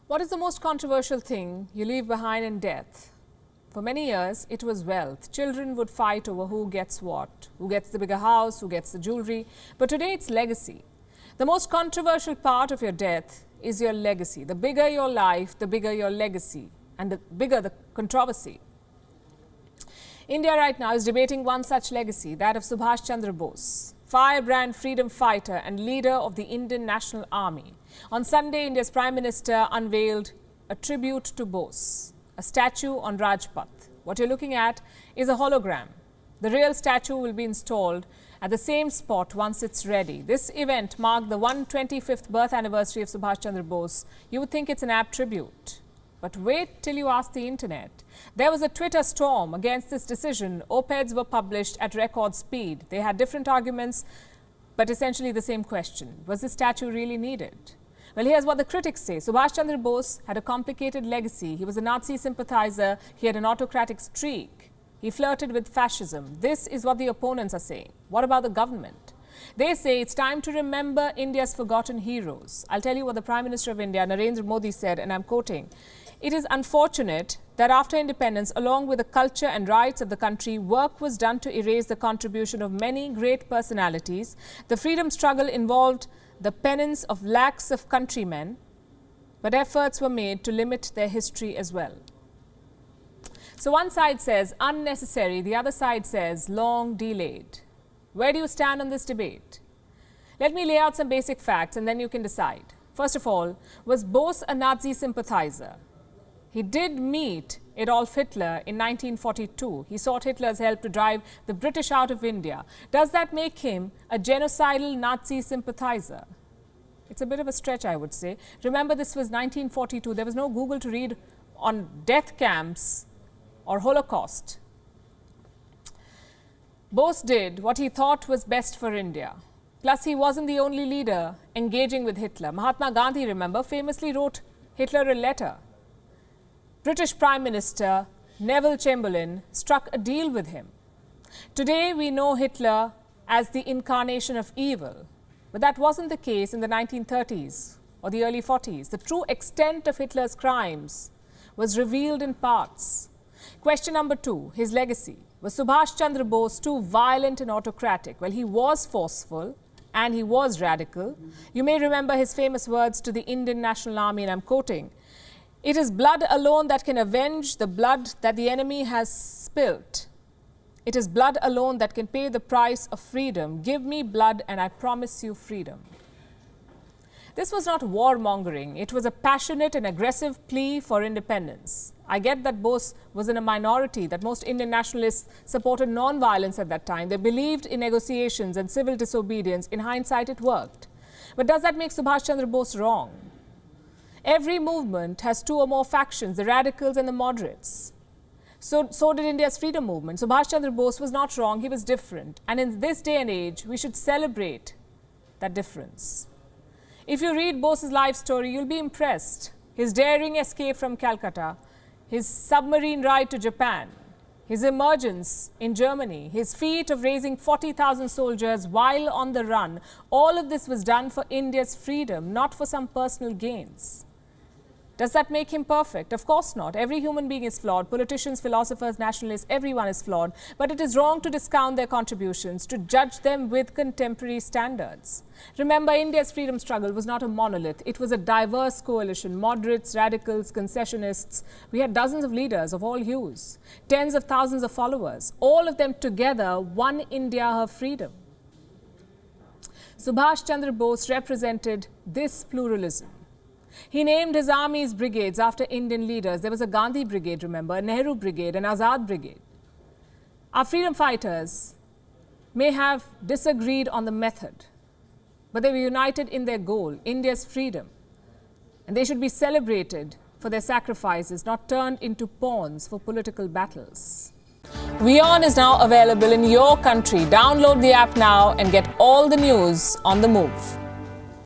What is the most controversial thing you leave behind in death? For many years, it was wealth. Children would fight over who gets what, who gets the bigger house, who gets the jewelry. But today, it's legacy. The most controversial part of your death is your legacy. The bigger your life, the bigger your legacy, and the bigger the controversy. India right now is debating one such legacy, that of Subhash Chandra Bose, firebrand freedom fighter and leader of the Indian National Army. On Sunday, India's Prime Minister unveiled a tribute to Bose, a statue on Rajpath. What you're looking at is a hologram. The real statue will be installed at the same spot once it's ready. This event marked the 125th birth anniversary of Subhash Chandra Bose. You would think it's an apt tribute. But wait till you ask the internet. There was a Twitter storm against this decision. Op-eds were published at record speed. They had different arguments, but essentially the same question. Was this statue really needed? Well, here's what the critics say. Subhash Chandra Bose had a complicated legacy. He was a Nazi sympathizer. He had an autocratic streak. He flirted with fascism. This is what the opponents are saying. What about the government? They say it's time to remember India's forgotten heroes. I'll tell you what the Prime Minister of India, Narendra Modi, said, and I'm quoting, "It is unfortunate that after independence, along with the culture and rights of the country, work was done to erase the contribution of many great personalities. The freedom struggle involved the penance of lakhs of countrymen, but efforts were made to limit their history as well." So one side says unnecessary, the other side says long delayed. Where do you stand on this debate? Let me lay out some basic facts and then you can decide. First of all, was Bose a Nazi sympathizer? He did meet Adolf Hitler in 1942. He sought Hitler's help to drive the British out of India. Does that make him a genocidal Nazi sympathizer? It's a bit of a stretch, I would say. Remember, this was 1942. There was no Google to read on death camps or Holocaust. Bose did what he thought was best for India. Plus, he wasn't the only leader engaging with Hitler. Mahatma Gandhi, remember, famously wrote Hitler a letter. British Prime Minister Neville Chamberlain struck a deal with him. Today, we know Hitler as the incarnation of evil, but that wasn't the case in the 1930s or the early 40s. The true extent of Hitler's crimes was revealed in parts. Question number two, his legacy. Was Subhash Chandra Bose too violent and autocratic? Well, he was forceful and he was radical. You may remember his famous words to the Indian National Army, and I'm quoting, "It is blood alone that can avenge the blood that the enemy has spilt. It is blood alone that can pay the price of freedom. Give me blood and I promise you freedom." This was not warmongering. It was a passionate and aggressive plea for independence. I get that Bose was in a minority, that most Indian nationalists supported non-violence at that time. They believed in negotiations and civil disobedience. In hindsight, it worked. But does that make Subhash Chandra Bose wrong? Every movement has two or more factions, the radicals and the moderates. So did India's freedom movement. Subhash Chandra Bose was not wrong, he was different. And in this day and age, we should celebrate that difference. If you read Bose's life story, you'll be impressed. His daring escape from Calcutta, his submarine ride to Japan, his emergence in Germany, his feat of raising 40,000 soldiers while on the run, all of this was done for India's freedom, not for some personal gains. Does that make him perfect? Of course not. Every human being is flawed. Politicians, philosophers, nationalists, everyone is flawed. But it is wrong to discount their contributions, to judge them with contemporary standards. Remember, India's freedom struggle was not a monolith. It was a diverse coalition, moderates, radicals, concessionists. We had dozens of leaders of all hues, tens of thousands of followers. All of them together won India her freedom. Subhash Chandra Bose represented this pluralism. He named his army's brigades after Indian leaders. There was a Gandhi brigade, remember, a Nehru brigade, an Azad brigade. Our freedom fighters may have disagreed on the method, but they were united in their goal, India's freedom. And they should be celebrated for their sacrifices, not turned into pawns for political battles. WION is now available in your country. Download the app now and get all the news on the move.